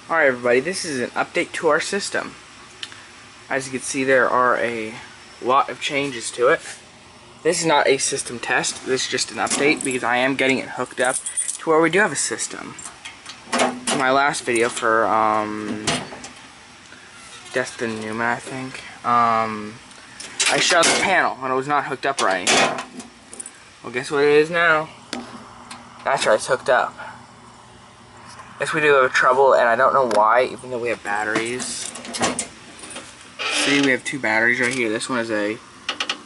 Alright everybody, this is an update to our system. As you can see, there are a lot of changes to it. This is not a system test, this is just an update because I am getting it hooked up to where we do have a system. In my last video for Destin Newman, I think, I shut the panel when it was not hooked up or anything. Well, guess what it is now? That's right, it's hooked up. Yes, we do have trouble, and I don't know why, even though we have batteries. See, we have two batteries right here. This one is a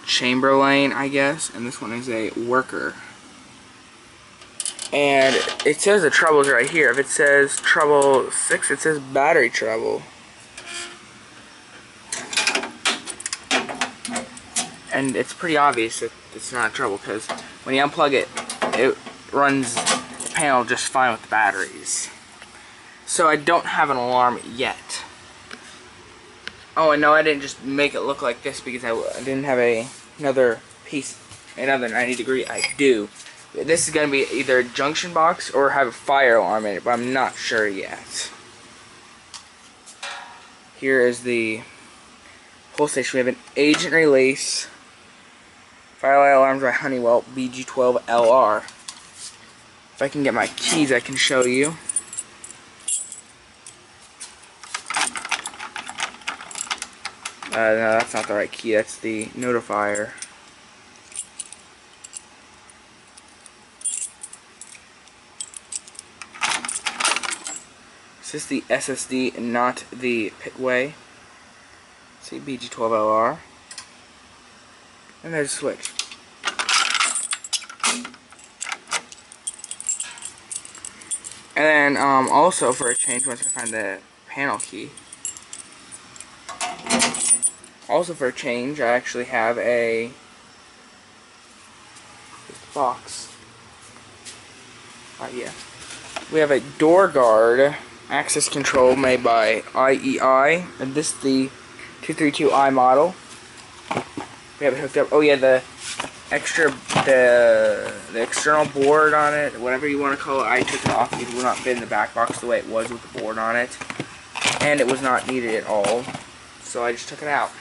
Chamberlain, I guess, and this one is a Worker. And it says the trouble's right here. If it says trouble 6, it says battery trouble. And it's pretty obvious that it's not trouble, because when you unplug it, it runs the panel just fine with the batteries. So I don't have an alarm yet. Oh, and no, I didn't just make it look like this because I didn't have another piece, another 90 degree. I do. This is going to be either a junction box or have a fire alarm in it, but I'm not sure yet. Here is the whole station. We have an agent release, firelight alarms by Honeywell BG12LR. If I can get my keys, I can show you. No, that's not the right key. That's the notifier. This is the SSD and not the Pitway. See, BG12LR. And there's a switch. And then also for a change, once I find the panel key. Also for a change, I actually have a box. Yeah. We have a door guard access control made by IEI, and this is the 232i model. We have it hooked up. Oh yeah, the external board on it, whatever you want to call it, I took it off because it would not fit in the back box the way it was with the board on it, and it was not needed at all, so I just took it out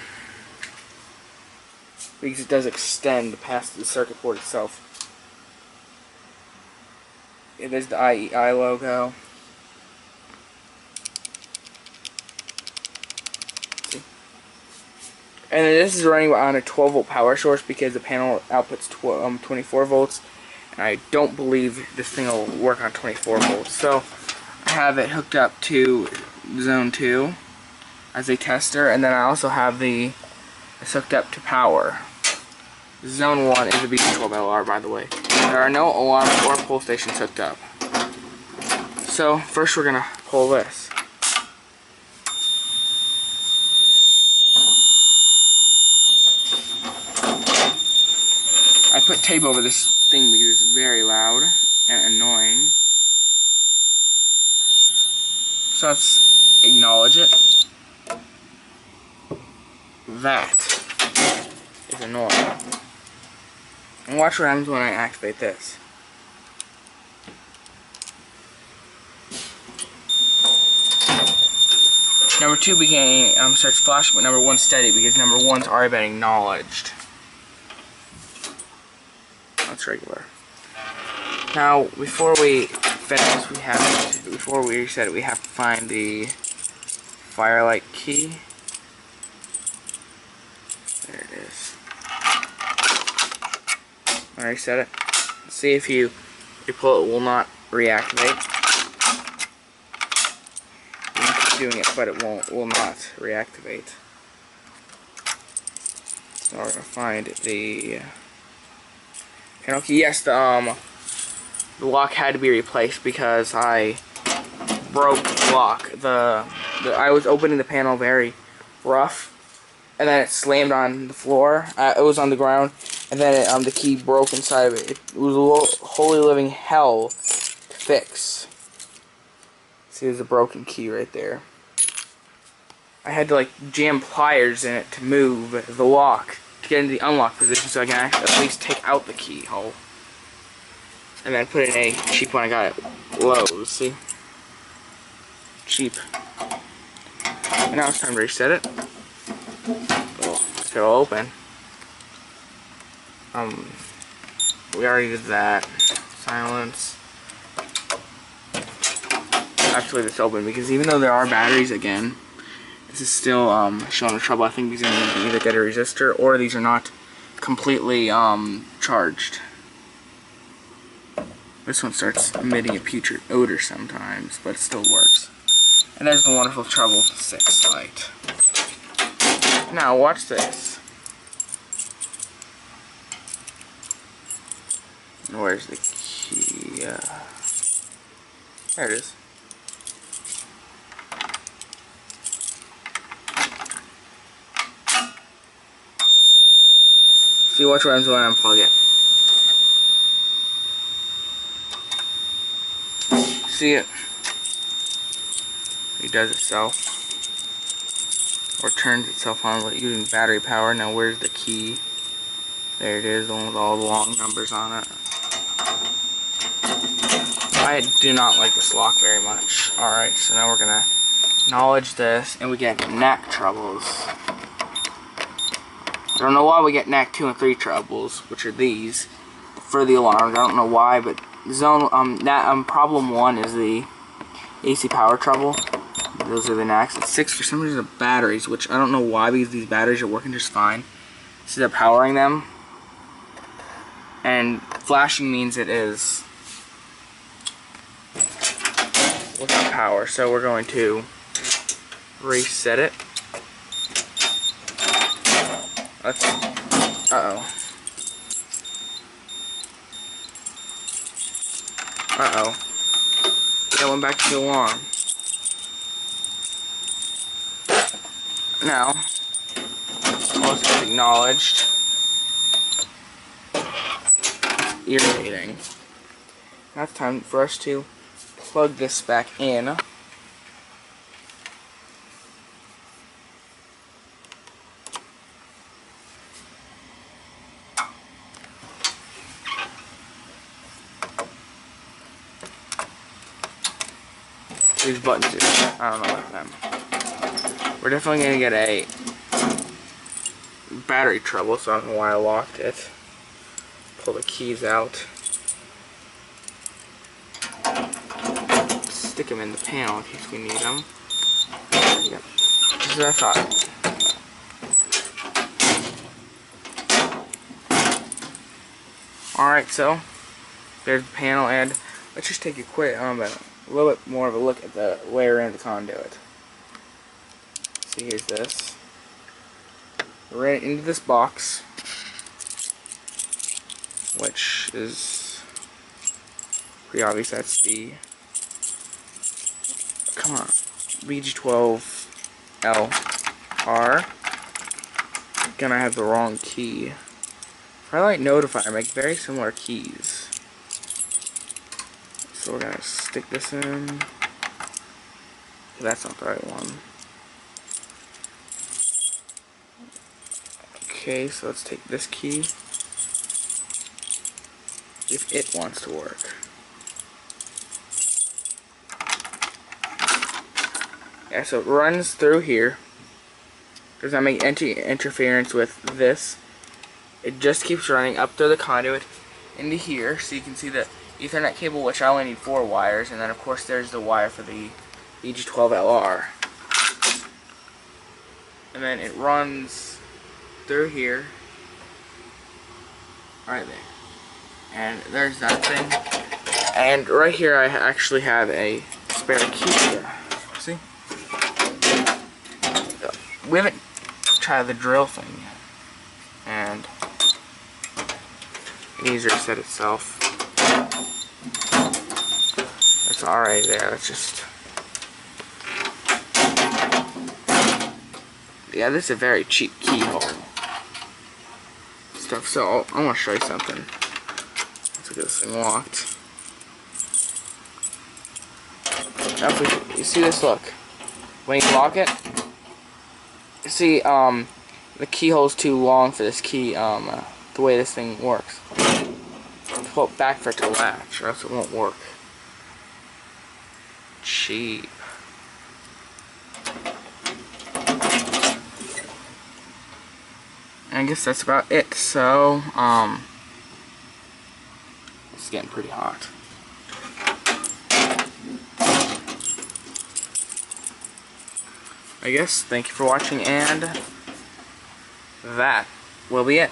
because it does extend past the circuit board itself. It is the IEI logo. See? And then this is running on a 12 volt power source because the panel outputs 24 volts. And I don't believe this thing will work on 24 volts. So I have it hooked up to Zone 2 as a tester. And then I also have it's hooked up to power. Zone 1 is a BG12LR, by the way. There are no alarms or pull stations hooked up. So first we're going to pull this. I put tape over this thing because it's very loud and annoying. So let's acknowledge it. That is annoying. And watch what happens when I activate this. Number 2 starts flashing, but number 1 steady because number 1's already been acknowledged. That's regular. Now, before we finish, before we reset it, we have to find the firelight key. There it is. I reset it. See if you pull it, will not reactivate. You can keep doing it, but it will not reactivate. So we're gonna find the panel key. Yes, the lock had to be replaced because I broke the lock. I was opening the panel very rough, and then it slammed on the floor. It was on the ground, and then the key broke inside of it. It was a holy living hell to fix. See, there's a broken key right there. I had to jam pliers in it to move the lock to get into the unlock position so I can actually at least take out the keyhole. And then put in a cheap one I got at Lowe's, see? cheap. And now it's time to reset it. It'll open. We already did that. Silence. Actually, this open because even though there are batteries again, this is still showing a trouble. I think these are going to either get a resistor or these are not completely charged. This one starts emitting a putrid odor sometimes, but it still works. And there's the wonderful Trouble 6 light. Now watch this. Where's the key? There it is. See which one's when I unplug it. See it? It does itself. Or turns itself on using battery power. Now where's the key? There it is, the one with all the long numbers on it. I do not like this lock very much. Alright, so now we're gonna acknowledge this and we get NAC troubles. I don't know why we get NAC 2 and 3 troubles, which are these, for the alarms. I don't know why, but problem 1 is the AC power trouble. Those are the NACs. It's 6 for some reason of batteries, which I don't know why, because these batteries are working just fine. See, they're powering them. And flashing means it is without power. So we're going to reset it. Let's, uh-oh. Yeah, went back to the alarm. Now, once it's acknowledged, it's irritating. Now it's time for us to plug this back in. These buttons, I don't know about them. We're definitely going to get a battery trouble, so I don't know why I locked it. Pull the keys out. Stick them in the panel in case we need them. Yep. Just as I thought. Alright, so there's the panel, and let's just take a quick, a little bit more of a look at the wire in the conduit. See, here's this. Right into this box, which is pretty obvious. That's the, come on, BG12LR. Again, I have the wrong key. If I like Notify, I make very similar keys. So we're gonna stick this in. That's not the right one. Okay, so let's take this key. If it wants to work. Yeah, so it runs through here. Does not make any interference with this. It just keeps running up through the conduit into here, so you can see the Ethernet cable, which I only need 4 wires, and then of course there's the wire for the BG12LR. And then it runs through here, right there, and there's that thing. And right here I actually have a spare key here. See? We haven't tried the drill thing yet, and it needs to reset itself. That's alright there. That's just, yeah, this is a very cheap keyhole stuff. So I want to show you something. Let's get this thing locked. Now, if you see this, look. When you lock it, you see the keyhole's too long for this key. The way this thing works. Pull it back for it to latch, or else it won't work. Cheap. I guess that's about it. So, it's getting pretty hot. I guess, thank you for watching, and that will be it.